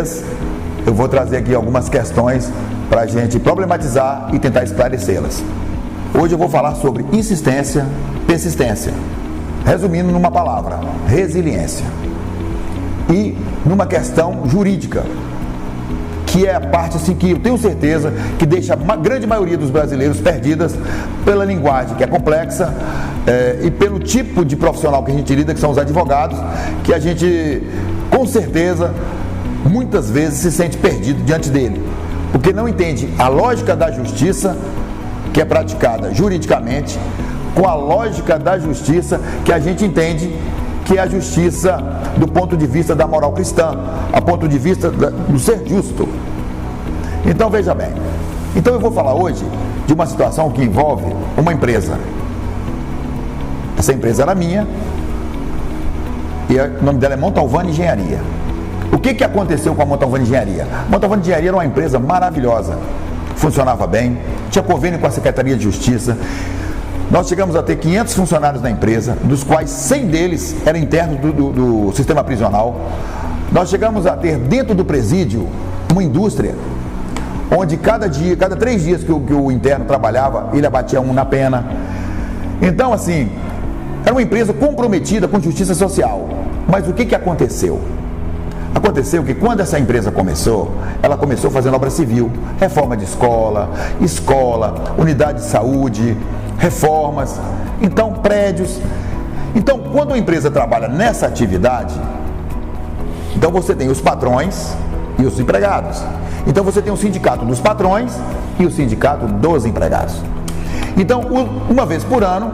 vez, eu vou trazer aqui algumas questões para a gente problematizar e tentar esclarecê-las. Hoje eu vou falar sobre insistência, persistência. Resumindo numa palavra, resiliência. E numa questão jurídica, que é a parte assim, que eu tenho certeza que deixa a grande maioria dos brasileiros perdidas pela linguagem que é complexa e pelo tipo de profissional que a gente lida, que são os advogados, que a gente, com certeza, muitas vezes se sente perdido diante dele, porque não entende a lógica da justiça, que é praticada juridicamente, com a lógica da justiça que a gente entende que é a justiça do ponto de vista da moral cristã, a ponto de vista do ser justo. Então veja bem, então eu vou falar hoje de uma situação que envolve uma empresa. Essa empresa era minha e o nome dela é Montalvani Engenharia. O que aconteceu com a Montalvani Engenharia? A Montalvani Engenharia era uma empresa maravilhosa, funcionava bem, tinha convênio com a Secretaria de Justiça. Nós chegamos a ter 500 funcionários na empresa, dos quais 100 deles eram internos do sistema prisional. Nós chegamos a ter dentro do presídio uma indústria, onde cada 3 dias que o interno trabalhava, ele abatia um na pena. Então, assim, era uma empresa comprometida com justiça social. Mas o que aconteceu? Aconteceu que quando essa empresa começou, ela começou fazendo obra civil, reforma de escola, unidade de saúde, reformas, então prédios. Então, quando a empresa trabalha nessa atividade, então você tem os patrões e os empregados. Então você tem o sindicato dos patrões e o sindicato dos empregados. Então, uma vez por ano,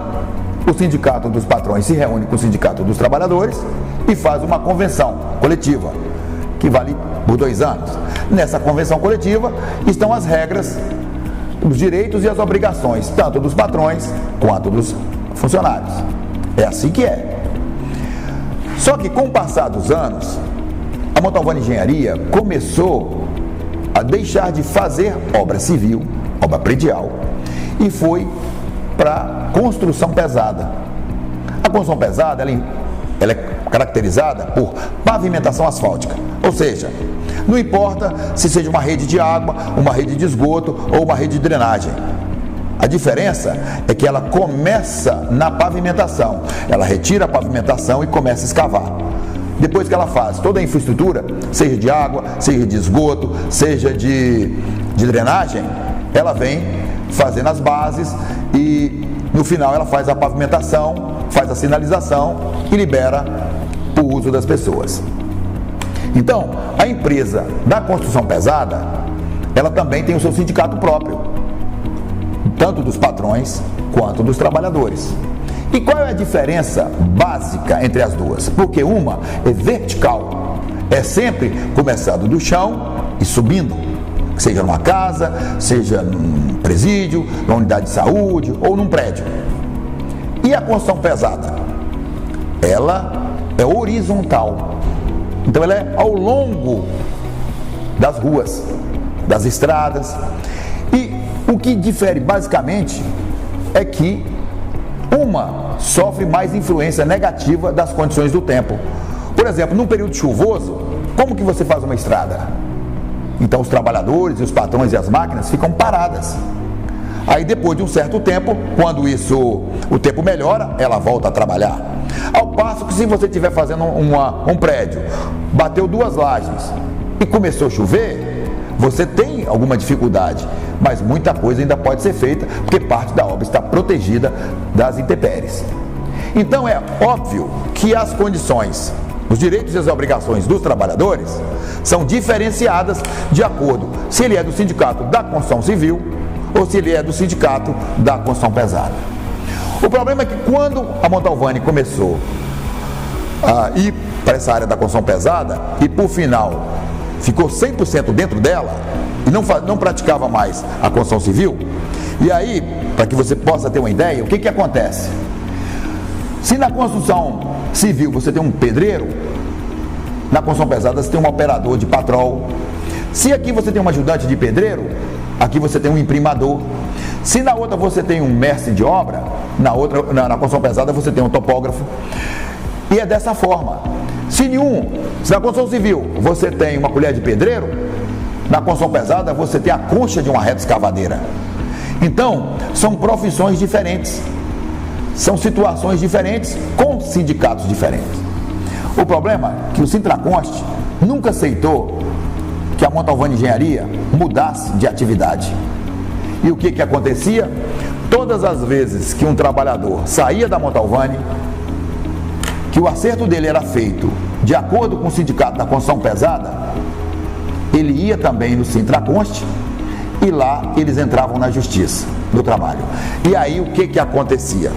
o sindicato dos patrões se reúne com o sindicato dos trabalhadores e faz uma convenção coletiva, que vale por 2 anos. Nessa convenção coletiva estão as regras, os direitos e as obrigações, tanto dos patrões quanto dos funcionários. É assim que é. Só que com o passar dos anos, a Montalvani Engenharia começou a deixar de fazer obra civil, obra predial, e foi para construção pesada. A construção pesada, ela é caracterizada por pavimentação asfáltica, ou seja, não importa se seja uma rede de água, uma rede de esgoto ou uma rede de drenagem. A diferença é que ela começa na pavimentação, ela retira a pavimentação e começa a escavar. Depois que ela faz toda a infraestrutura, seja de água, seja de esgoto, seja de drenagem, ela vem fazendo as bases e no final ela faz a pavimentação, faz a sinalização e libera o uso das pessoas. Então, a empresa da construção pesada, ela também tem o seu sindicato próprio, tanto dos patrões quanto dos trabalhadores. E qual é a diferença básica entre as duas? Porque uma é vertical, é sempre começando do chão e subindo, seja numa casa, seja num presídio, numa unidade de saúde ou num prédio. E a construção pesada? Ela é horizontal, então ela é ao longo das ruas, das estradas. E o que difere basicamente é que uma sofre mais influência negativa das condições do tempo. Por exemplo, num período chuvoso, como que você faz uma estrada? Então os trabalhadores, os patrões e as máquinas ficam paradas. Aí depois de um certo tempo, quando o tempo melhora, ela volta a trabalhar. Ao passo que se você estiver fazendo um prédio, bateu 2 lajes e começou a chover, você tem alguma dificuldade, mas muita coisa ainda pode ser feita, porque parte da obra está protegida das intempéries. Então é óbvio que as condições, os direitos e as obrigações dos trabalhadores são diferenciadas de acordo se ele é do sindicato da construção civil ou se ele é do sindicato da construção pesada. O problema é que quando a Montalvani começou a ir para essa área da construção pesada e por final ficou 100% dentro dela e não praticava mais a construção civil, e aí, para que você possa ter uma ideia, o que acontece? Se na construção civil você tem um pedreiro, na construção pesada você tem um operador de patrol. Se aqui você tem um ajudante de pedreiro, aqui você tem um imprimador. Se na outra você tem um mestre de obra, na construção pesada você tem um topógrafo. E é dessa forma. Se na construção civil você tem uma colher de pedreiro, na construção pesada você tem a concha de uma reta escavadeira. Então, são profissões diferentes, são situações diferentes, com sindicatos diferentes. O problema é que o Sintraconst nunca aceitou que a Montalvani Engenharia mudasse de atividade. E o que acontecia? Todas as vezes que um trabalhador saía da Montalvani, que o acerto dele era feito de acordo com o sindicato da construção pesada, ele ia também no Sintraconst e lá eles entravam na Justiça do Trabalho. E aí o que acontecia?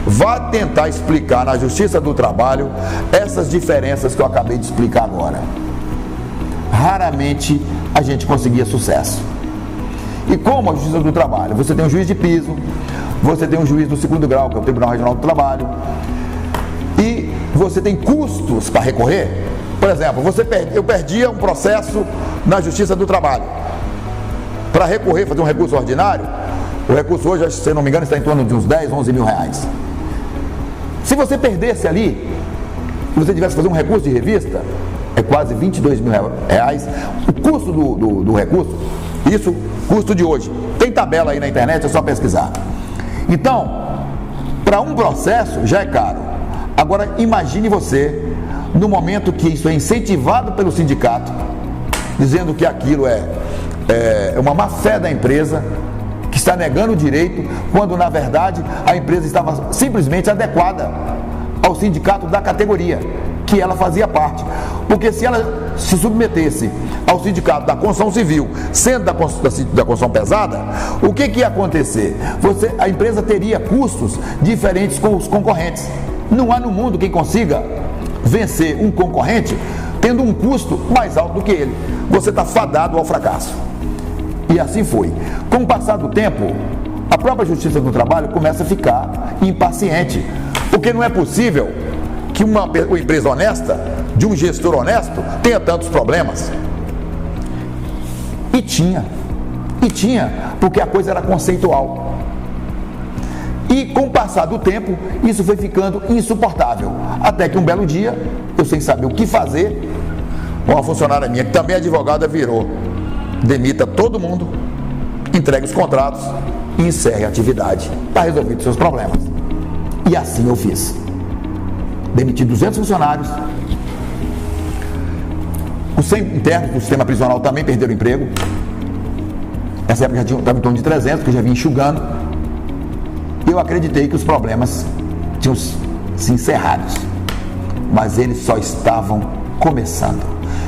Vá tentar explicar na Justiça do Trabalho essas diferenças que eu acabei de explicar agora. Raramente a gente conseguia sucesso. E como a Justiça do Trabalho? Você tem um juiz de piso, você tem um juiz do segundo grau, que é o Tribunal Regional do Trabalho, e você tem custos para recorrer. Por exemplo, eu perdia um processo na Justiça do Trabalho. Para recorrer, fazer um recurso ordinário, o recurso hoje, se não me engano, está em torno de uns 10, 11 mil reais. Se você perdesse ali, se você tivesse que fazer um recurso de revista, é quase 22 mil reais. O custo do recurso, isso, custo de hoje. Tem tabela aí na internet, é só pesquisar. Então, para um processo já é caro. Agora, imagine você, no momento que isso é incentivado pelo sindicato, dizendo que aquilo é uma má fé da empresa, que está negando o direito, quando na verdade a empresa estava simplesmente adequada ao sindicato da categoria que ela fazia parte. Porque se ela se submetesse ao sindicato da construção civil, sendo da construção pesada, o que ia acontecer? A empresa teria custos diferentes com os concorrentes. Não há no mundo quem consiga vencer um concorrente tendo um custo mais alto do que ele. Você está fadado ao fracasso. E assim foi. Com o passar do tempo, a própria Justiça do Trabalho começa a ficar impaciente, porque não é possível que uma empresa honesta, de um gestor honesto, tenha tantos problemas. E tinha, porque a coisa era conceitual. E com o passar do tempo, isso foi ficando insuportável. Até que um belo dia, eu sem saber o que fazer, uma funcionária minha, que também é advogada, virou: demita todo mundo, entregue os contratos e encerre a atividade. Está resolvido os seus problemas. E assim eu fiz. Demiti 200 funcionários. Os 100 internos do sistema prisional também perderam o emprego. Nessa época já estava em torno de 300, que eu já vinha enxugando. Eu acreditei que os problemas tinham se encerrado, mas eles só estavam começando.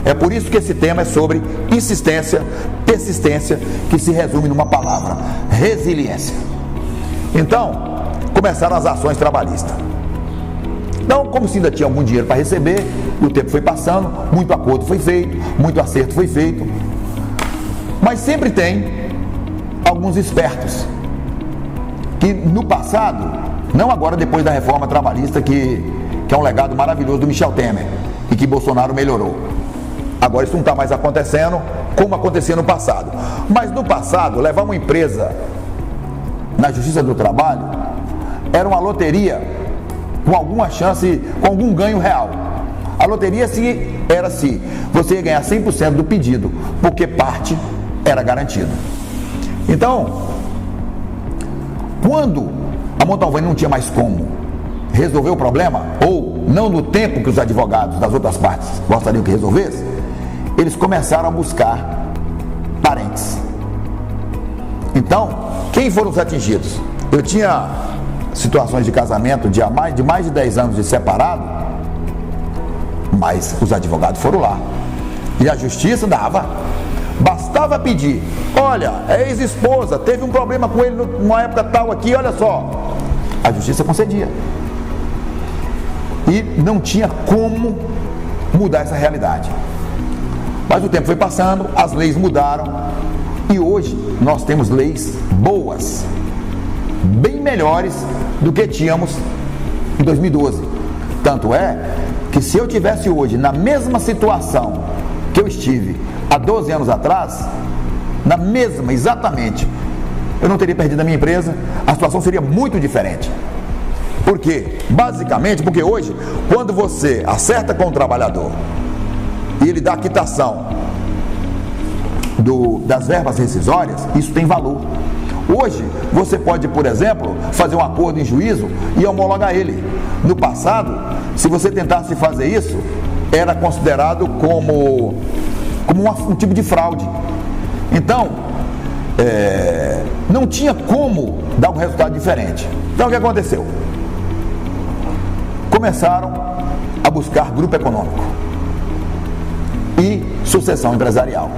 É por isso que esse tema é sobre insistência, persistência, que se resume numa palavra: resiliência. Então, começaram as ações trabalhistas. Então, como se ainda tinha algum dinheiro para receber, o tempo foi passando, muito acordo foi feito, muito acerto foi feito. Mas sempre tem alguns espertos que no passado, não agora depois da reforma trabalhista, que é um legado maravilhoso do Michel Temer e que Bolsonaro melhorou. Agora isso não está mais acontecendo como acontecia no passado. Mas no passado, levar uma empresa na Justiça do Trabalho era uma loteria com alguma chance, com algum ganho real. A loteria era se você ia ganhar 100% do pedido, porque parte era garantido. Então, quando a Montalvani não tinha mais como resolver o problema, ou não no tempo que os advogados das outras partes gostariam que resolvesse, eles começaram a buscar parentes. Então, quem foram os atingidos? Eu tinha situações de casamento de mais de 10 anos de separado, mas os advogados foram lá. E a justiça dava. Bastava pedir: olha, é ex-esposa, teve um problema com ele numa época tal aqui, olha só. A justiça concedia. E não tinha como mudar essa realidade. Mas o tempo foi passando, as leis mudaram, e hoje nós temos leis boas, bem melhores do que tínhamos em 2012. Tanto é que se eu tivesse hoje na mesma situação que eu estive há 12 anos atrás, na mesma, exatamente, eu não teria perdido a minha empresa, a situação seria muito diferente. Por quê? Basicamente porque hoje, quando você acerta com o trabalhador e ele dá a quitação das verbas rescisórias, isso tem valor. Hoje, você pode, por exemplo, fazer um acordo em juízo e homologar ele. No passado, se você tentasse fazer isso, era considerado como um tipo de fraude. Então, não tinha como dar um resultado diferente. Então, o que aconteceu? Começaram a buscar grupo econômico e sucessão empresarial.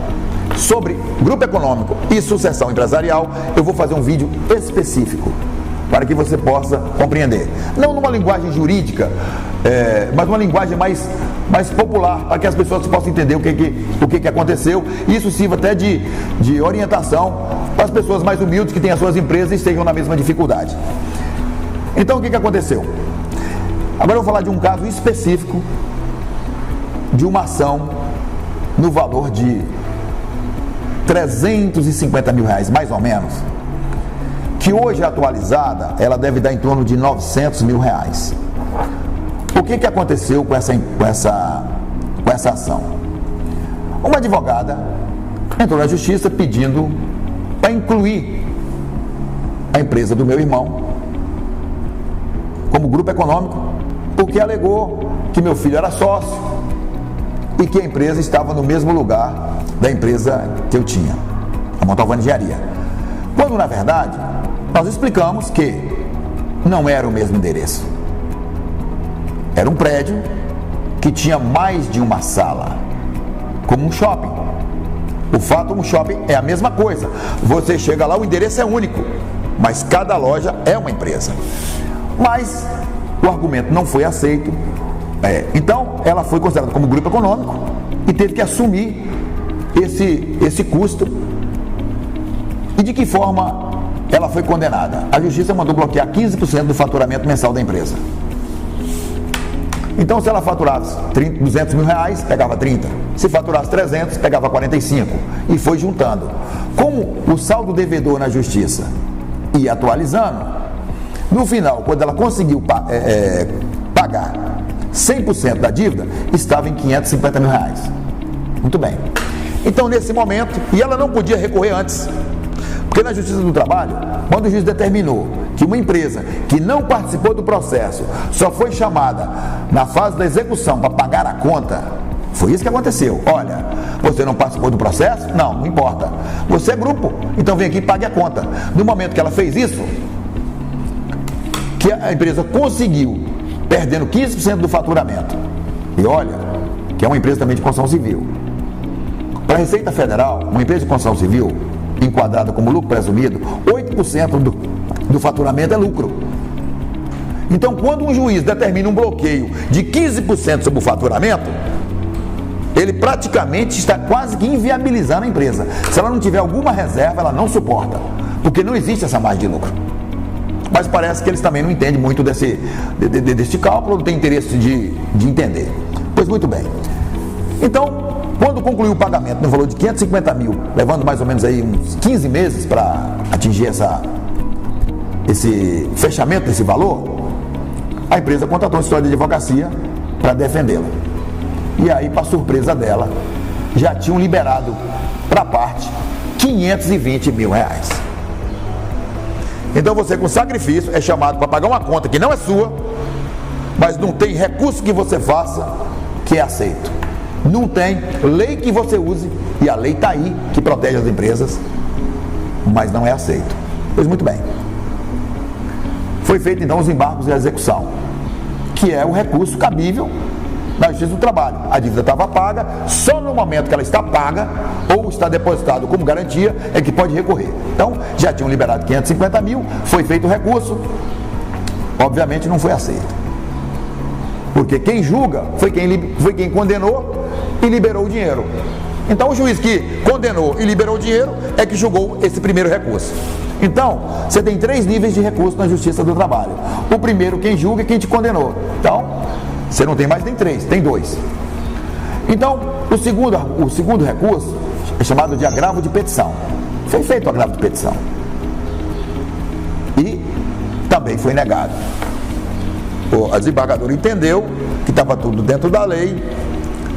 Sobre grupo econômico e sucessão empresarial, eu vou fazer um vídeo específico para que você possa compreender. Não numa linguagem jurídica, mas numa linguagem mais popular, para que as pessoas possam entender o que aconteceu. E isso sirva até de orientação para as pessoas mais humildes que têm as suas empresas e estejam na mesma dificuldade. Então, o que aconteceu? Agora eu vou falar de um caso específico de uma ação no valor de 350 mil reais, mais ou menos, que hoje atualizada, ela deve dar em torno de 900 mil reais. O que aconteceu com essa ação? Uma advogada entrou na justiça pedindo para incluir a empresa do meu irmão como grupo econômico, porque alegou que meu filho era sócio e que a empresa estava no mesmo lugar da empresa que eu tinha, a Montalvão Engenharia. Quando, na verdade, nós explicamos que não era o mesmo endereço. Era um prédio que tinha mais de uma sala, como um shopping. O fato, um shopping é a mesma coisa. Você chega lá, o endereço é único, mas cada loja é uma empresa. Mas o argumento não foi aceito. Então, ela foi considerada como grupo econômico e teve que assumir esse custo. E de que forma ela foi condenada? A justiça mandou bloquear 15% do faturamento mensal da empresa. Então, se ela faturasse 200 mil reais, pegava 30. Se faturasse 300, pegava 45. E foi juntando. Como o saldo devedor na justiça ia atualizando, no final, quando ela conseguiu pagar 100% da dívida, estava em 550 mil reais. Muito bem. Então, nesse momento, e ela não podia recorrer antes, porque na Justiça do Trabalho, quando o juiz determinou que uma empresa que não participou do processo só foi chamada na fase da execução para pagar a conta, foi isso que aconteceu. Olha, você não participou do processo? Não importa. Você é grupo, então vem aqui e pague a conta. No momento que ela fez isso, que a empresa conseguiu, perdendo 15% do faturamento, e olha, que é uma empresa também de construção civil. Para a Receita Federal, uma empresa de construção civil, enquadrada como lucro presumido, 8% do faturamento é lucro. Então, quando um juiz determina um bloqueio de 15% sobre o faturamento, ele praticamente está quase que inviabilizando a empresa. Se ela não tiver alguma reserva, ela não suporta, porque não existe essa margem de lucro. Mas parece que eles também não entendem muito desse cálculo, não têm interesse de entender. Pois muito bem. Então, quando concluiu o pagamento no valor de 550 mil, levando mais ou menos aí uns 15 meses para atingir esse fechamento desse valor, a empresa contratou um escritório de advocacia para defendê-la. E aí, para surpresa dela, já tinham liberado para a parte 520 mil reais. Então você, com sacrifício, é chamado para pagar uma conta que não é sua, mas não tem recurso que você faça que é aceito. Não tem lei que você use, e a lei está aí, que protege as empresas, mas não é aceito. Pois muito bem. Foi feito então os embargos e a execução, que é o recurso cabível na Justiça do Trabalho. A dívida estava paga, só no momento que ela está paga ou está depositado como garantia é que pode recorrer. Então, já tinham liberado 550 mil, foi feito o recurso, obviamente não foi aceito. Porque quem julga foi quem condenou e liberou o dinheiro. Então, o juiz que condenou e liberou o dinheiro é que julgou esse primeiro recurso. Então, você tem 3 níveis de recurso na Justiça do Trabalho. O primeiro, quem julga, e quem te condenou. Então, você não tem mais nem 3, tem 2. Então, o segundo recurso é chamado de agravo de petição. Foi feito o agravo de petição. E também foi negado. a desembargadora entendeu que estava tudo dentro da lei,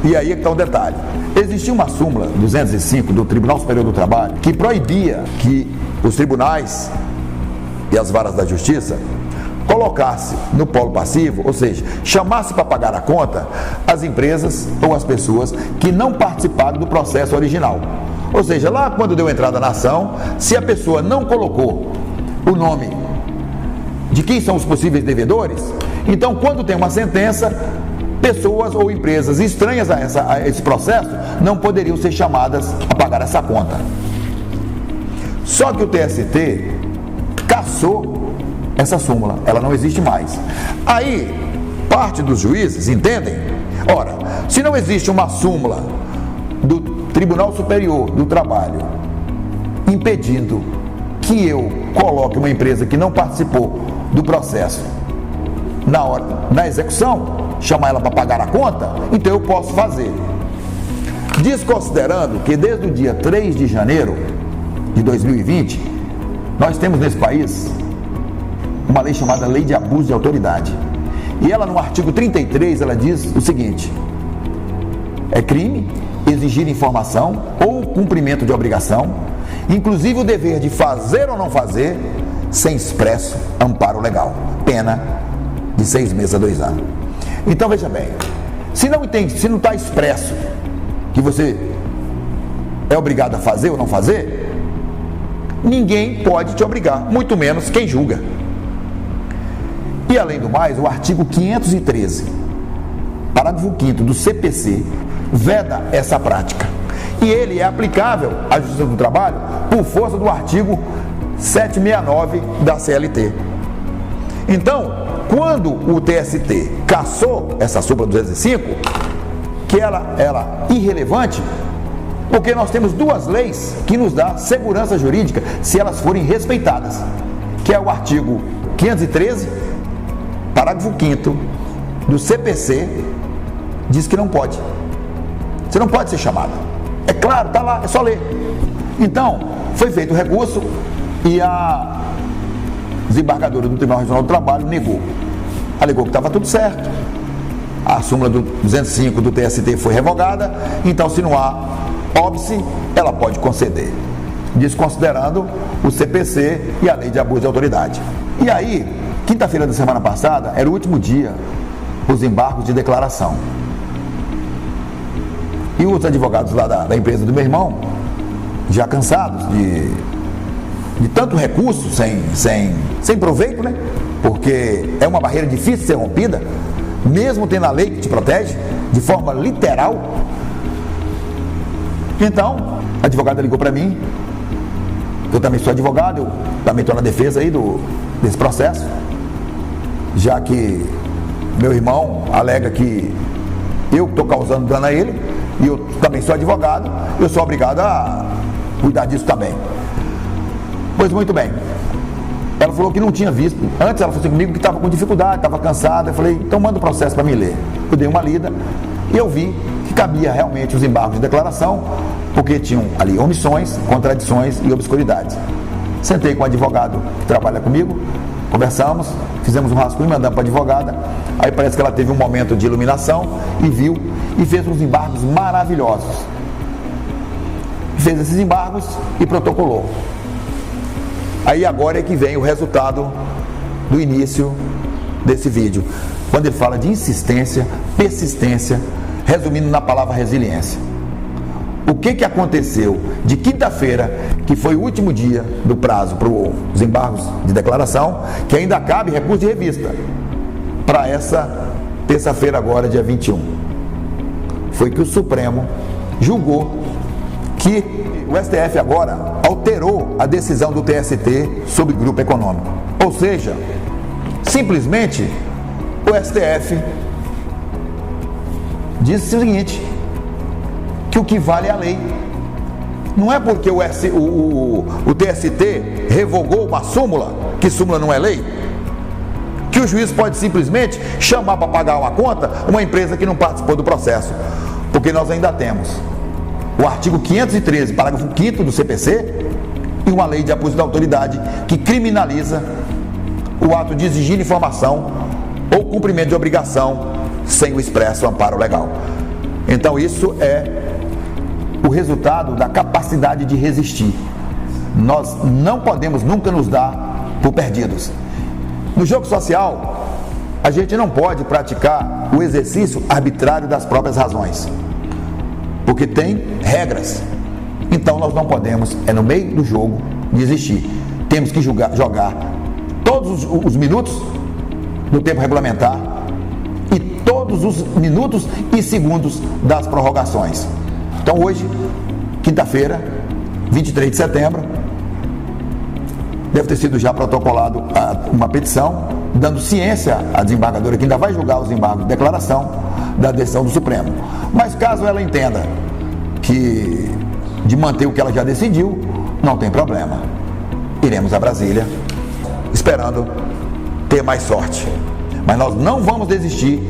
e aí é que está um detalhe. Existia uma súmula 205 do Tribunal Superior do Trabalho que proibia que os tribunais e as varas da justiça colocasse no polo passivo, ou seja, chamasse para pagar a conta as empresas ou as pessoas que não participaram do processo original. Ou seja, lá quando deu entrada na ação, se a pessoa não colocou o nome de quem são os possíveis devedores, então quando tem uma sentença, pessoas ou empresas estranhas a esse processo não poderiam ser chamadas a pagar essa conta. Só que o TST cassou essa súmula, ela não existe mais. Aí, parte dos juízes entendem, ora, se não existe uma súmula do Tribunal Superior do Trabalho impedindo que eu coloque uma empresa que não participou do processo na execução, chamar ela para pagar a conta, então eu posso fazer. Desconsiderando que desde o dia 3 de janeiro de 2020, nós temos nesse país uma lei chamada Lei de Abuso de Autoridade. E ela, no artigo 33, ela diz o seguinte: é crime exigir informação ou cumprimento de obrigação, inclusive o dever de fazer ou não fazer, sem expresso amparo legal. Pena de 6 meses a 2 anos. Então, veja bem, se não está expresso que você é obrigado a fazer ou não fazer, ninguém pode te obrigar, muito menos quem julga. E além do mais, o artigo 513, parágrafo 5º do CPC, veda essa prática. E ele é aplicável à Justiça do Trabalho por força do artigo 769 da CLT. Então, quando o TST cassou essa súmula 205, que ela era irrelevante, porque nós temos duas leis que nos dão segurança jurídica se elas forem respeitadas, que é o artigo 513, parágrafo 5º do CPC, diz que não pode. Você não pode ser chamado. É claro, está lá, é só ler. Então, foi feito o recurso e a desembargadora do Tribunal Regional do Trabalho negou. Alegou que estava tudo certo. A súmula do 205 do TST foi revogada, então se não há óbice, ela pode conceder, desconsiderando o CPC e a Lei de Abuso de Autoridade. E aí, quinta-feira da semana passada, era o último dia os embargos de declaração. E os advogados lá da empresa do meu irmão, já cansados de tanto recurso sem proveito, né? Porque é uma barreira difícil de ser rompida, mesmo tendo a lei que te protege, de forma literal. Então, a advogada ligou para mim, eu também sou advogado, eu também estou na defesa aí desse processo, já que meu irmão alega que eu estou causando dano a ele, e eu também sou advogado, eu sou obrigado a cuidar disso também. Pois muito bem, ela falou que não tinha visto, antes ela falou assim comigo que estava com dificuldade, estava cansada, eu falei, então manda o processo para mim ler. Eu dei uma lida e eu vi que cabia realmente os embargos de declaração, porque tinham ali omissões, contradições e obscuridades. Sentei com o advogado que trabalha comigo, conversamos, fizemos um rascunho, mandamos para a advogada, aí parece que ela teve um momento de iluminação e viu e fez uns embargos maravilhosos. Fez esses embargos e protocolou. Aí agora é que vem o resultado do início desse vídeo, quando ele fala de insistência, persistência, resumindo na palavra resiliência. O que aconteceu de quinta-feira, que foi o último dia do prazo para os embargos de declaração, que ainda cabe recurso de revista, para essa terça-feira agora, dia 21. Foi que o Supremo julgou que o STF agora alterou a decisão do TST sobre grupo econômico. Ou seja, simplesmente o STF diz o seguinte, que o que vale é a lei. Não é porque o TST revogou uma súmula, que súmula não é lei, que o juiz pode simplesmente chamar para pagar uma conta uma empresa que não participou do processo. Porque nós ainda temos o artigo 513, parágrafo 5º do CPC, e uma lei de abuso da autoridade que criminaliza o ato de exigir informação ou cumprimento de obrigação sem o expresso amparo legal. Então isso é o resultado da capacidade de resistir. Nós não podemos nunca nos dar por perdidos. No jogo social, a gente não pode praticar o exercício arbitrário das próprias razões, porque tem regras. Então nós não podemos, no meio do jogo, desistir. Temos que jogar todos os minutos no tempo regulamentar e todos os minutos e segundos das prorrogações. Então hoje, quinta-feira, 23 de setembro, deve ter sido já protocolado uma petição dando ciência à desembargadora, que ainda vai julgar os embargos de declaração da decisão do Supremo. Mas caso ela entenda que de manter o que ela já decidiu, não tem problema. Iremos a Brasília, esperando ter mais sorte. Mas nós não vamos desistir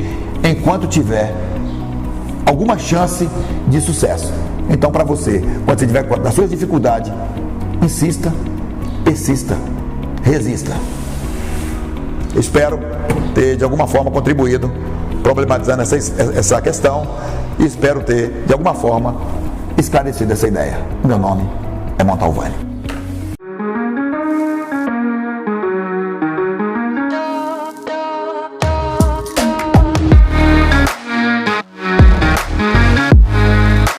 enquanto tiver alguma chance de sucesso. Então, para você, quando você tiver das suas dificuldades, insista, persista, resista. Eu espero ter de alguma forma contribuído, problematizando essa questão, e espero ter de alguma forma esclarecido essa ideia. Meu nome é Montalvani.